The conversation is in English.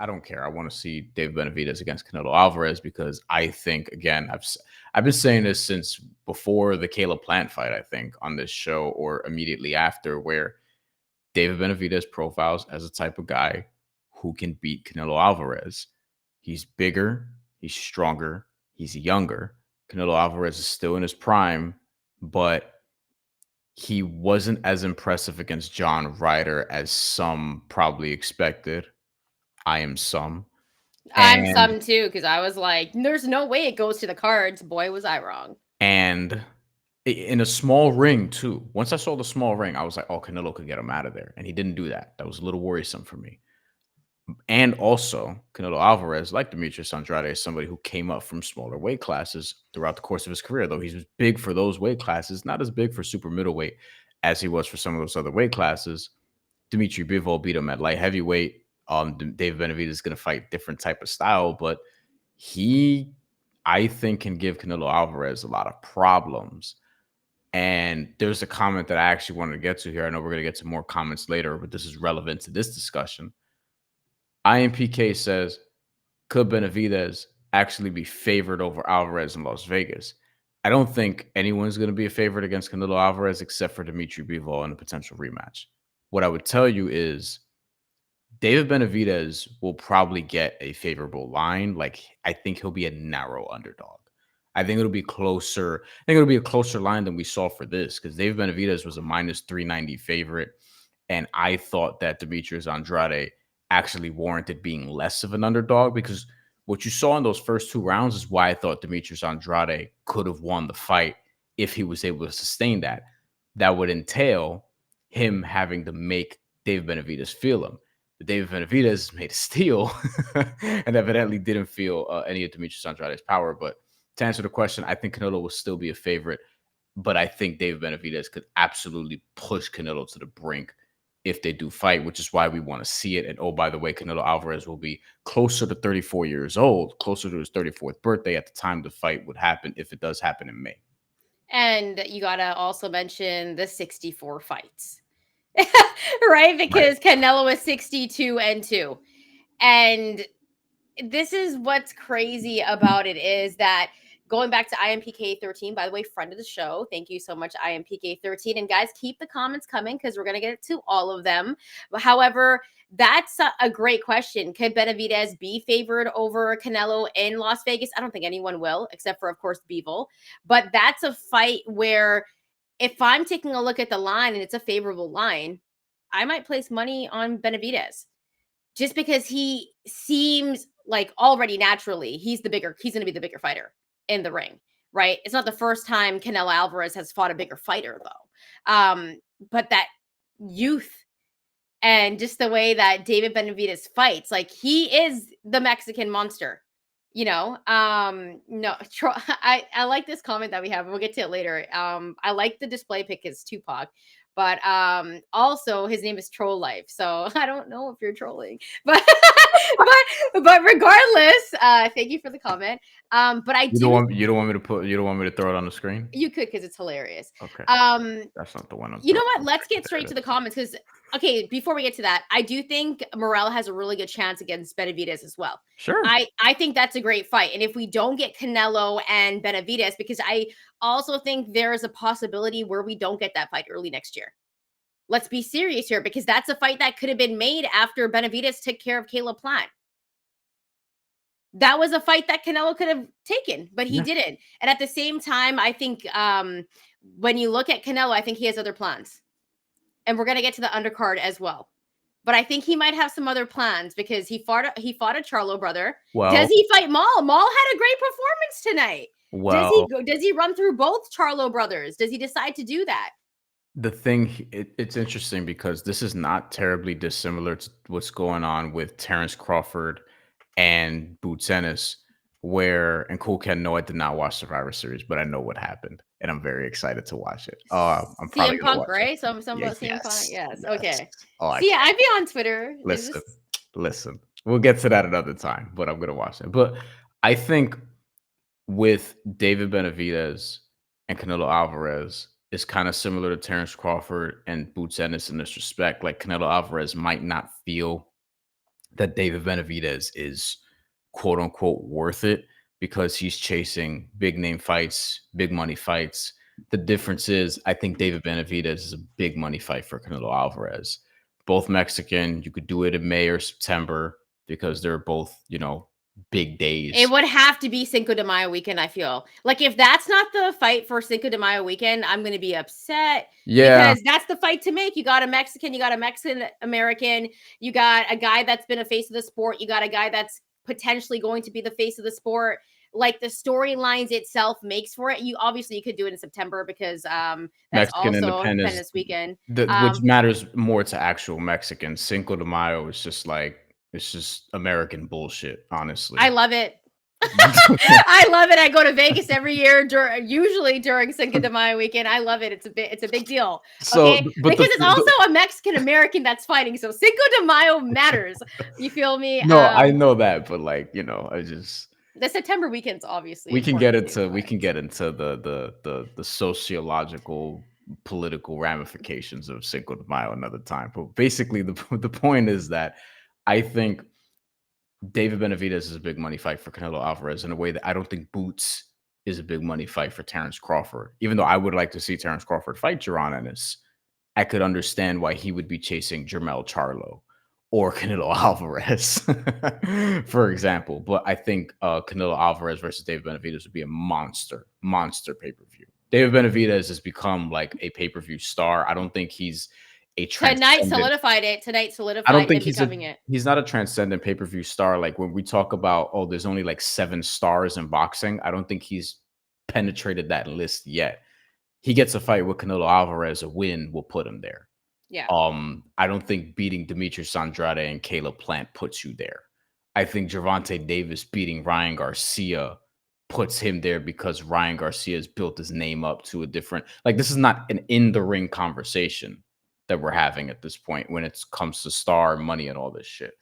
I don't care. I want to see David Benavidez against Canelo Alvarez because I think, again, I've been saying this since before the Caleb Plant fight, I think, on this show or immediately after, where David Benavidez profiles as a type of guy who can beat Canelo Alvarez. He's bigger, he's stronger, he's younger. Canelo Alvarez is still in his prime, but he wasn't as impressive against John Ryder as some probably expected. I am some. I'm And some too, because I was like, there's no way it goes to the cards. Boy, was I wrong. and in a small ring too. Once I saw the small ring, I was like, oh, Canelo could get him out of there. And he didn't do that. That was a little worrisome for me. And also, Canelo Alvarez, like Demetrius Andrade, is somebody who came up from smaller weight classes throughout the course of his career, though he was big for those weight classes, not as big for super middleweight as he was for some of those other weight classes. Dimitri Bivol beat him at light heavyweight. David Benavidez is going to fight different type of style, but he, I think, can give Canelo Alvarez a lot of problems. And there's a comment that I actually wanted to get to here. I know we're going to get to more comments later, but this is relevant to this discussion. IMPK says, could Benavidez actually be favored over Alvarez in Las Vegas? I don't think anyone's going to be a favorite against Canelo Alvarez except for Dimitri Bivol in a potential rematch. What I would tell you is David Benavidez will probably get a favorable line. Like, I think he'll be a narrow underdog. I think it'll be closer. I think it'll be a closer line than we saw for this because David Benavidez was a minus 390 favorite. And I thought that Demetrius Andrade actually warranted being less of an underdog because what you saw in those first two rounds is why I thought Demetrius Andrade could have won the fight if he was able to sustain that. That would entail him having to make David Benavidez feel him. But David Benavidez made a steal and evidently didn't feel any of Demetrius Andrade's power. But to answer the question, I think Canelo will still be a favorite, but I think David Benavidez could absolutely push Canelo to the brink if they do fight, which is why we want to see it. And oh, by the way, Canelo Alvarez will be closer to 34 years old, closer to his 34th birthday at the time the fight would happen, if it does happen in May. And you got to also mention the 64 fights, right? Because Canelo is 62-2. And this is what's crazy about it is that going back to IMPK 13, by the way, friend of the show, thank you so much, IMPK 13. And guys, keep the comments coming because we're going to get to all of them. However, that's a great question. Could Benavidez be favored over Canelo in Las Vegas? I don't think anyone will, except for, of course, Bivol. But that's a fight where if I'm taking a look at the line and it's a favorable line, I might place money on Benavidez just because he seems like already naturally he's going to be the bigger fighter in the ring, right? It's not the first time Canelo Alvarez has fought a bigger fighter though. But that youth and just the way that David Benavidez fights, like he is the Mexican monster, you know? No, I like this comment that we have. We'll get to it later. I like the display pic is Tupac. But also his name is Troll Life, so I don't know if you're trolling, but but regardless, thank you for the comment. But you don't want me to throw it on the screen. You could because it's hilarious. Okay, that's not the one. You know what? Let's get straight to the comments because okay, before we get to that, I do think Morel has a really good chance against Benavidez as well. Sure. I think that's a great fight. And if we don't get Canelo and Benavidez, because I also think there is a possibility where we don't get that fight early next year. Let's be serious here because that's a fight that could have been made after Benavidez took care of Caleb Plant. That was a fight that Canelo could have taken, but he didn't. And at the same time, I think when you look at Canelo, I think he has other plans. And we're going to get to the undercard as well. But I think he might have some other plans because he fought a Charlo brother. Well, does he fight Maul? Maul had a great performance tonight. Well, does he run through both Charlo brothers? Does he decide to do that? The thing, it's interesting because this is not terribly dissimilar to what's going on with Terrence Crawford and Boots Ennis, and Cool Ken, no, I did not watch Survivor Series, but I know what happened, and I'm very excited to watch it. I'm probably CM Punk, right? Some about CM Punk. Yes. Okay. See, I'd be on Twitter. Listen. We'll get to that another time, but I'm gonna watch it. But I think with David Benavidez and Canelo Alvarez is kind of similar to Terrence Crawford and Boots Ennis in this respect. Like Canelo Alvarez might not feel that David Benavidez is quote unquote worth it because he's chasing big name fights, big money fights. The difference is, I think David Benavidez is a big money fight for Canelo Alvarez. Both Mexican. You could do it in May or September because they're both, big It days. would have to be Cinco de Mayo weekend, I feel. Like, if that's not the fight for Cinco de Mayo weekend, I'm going to be upset Yeah, because that's the fight to make. You got a Mexican, you got a Mexican American, you got a guy that's been a face of the sport, you got a guy that's potentially going to be the face of the sport. Like, the storylines itself makes for it. You could do it in September because that's Mexican also independence, Independence Weekend. which matters more to actual Mexicans. Cinco de Mayo is just like, it's just American bullshit, I honestly. love it. I love it. I go to Vegas every year, usually during Cinco de Mayo weekend. I love it. It's a big deal. So, Okay, but because it's also a Mexican American that's fighting, so Cinco de Mayo matters. You feel me? no, I know that, but like, I just The September weekend's obviously we can important get to me, into but the sociological political ramifications of Cinco de Mayo another time. But basically, the point is that I think David Benavidez is a big money fight for Canelo Alvarez in a way that I don't think Boots is a big money fight for Terrence Crawford. Even though I would like to see Terrence Crawford fight Jaron Ennis, I could understand why he would be chasing Jermall Charlo or Canelo Alvarez, for example. But I think Canelo Alvarez versus David Benavidez would be a monster pay-per-view. David Benavidez has become like a pay-per-view star. I don't think he's a tonight transcendent. solidified it. Tonight I don't solidified think him becoming it. he's not a transcendent pay-per-view star. Like when we talk about, oh, there's only like 7 stars in boxing, I don't think he's penetrated that list yet. He gets a fight with Canelo Alvarez, a win will put him there. Yeah. I don't think beating Demetrius Andrade and Caleb Plant puts you there. I think Gervonta Davis beating Ryan Garcia puts him there because Ryan Garcia has built his name up to a different, like, this is not an in the ring conversation that we're having at this point when it comes to star money and all this shit.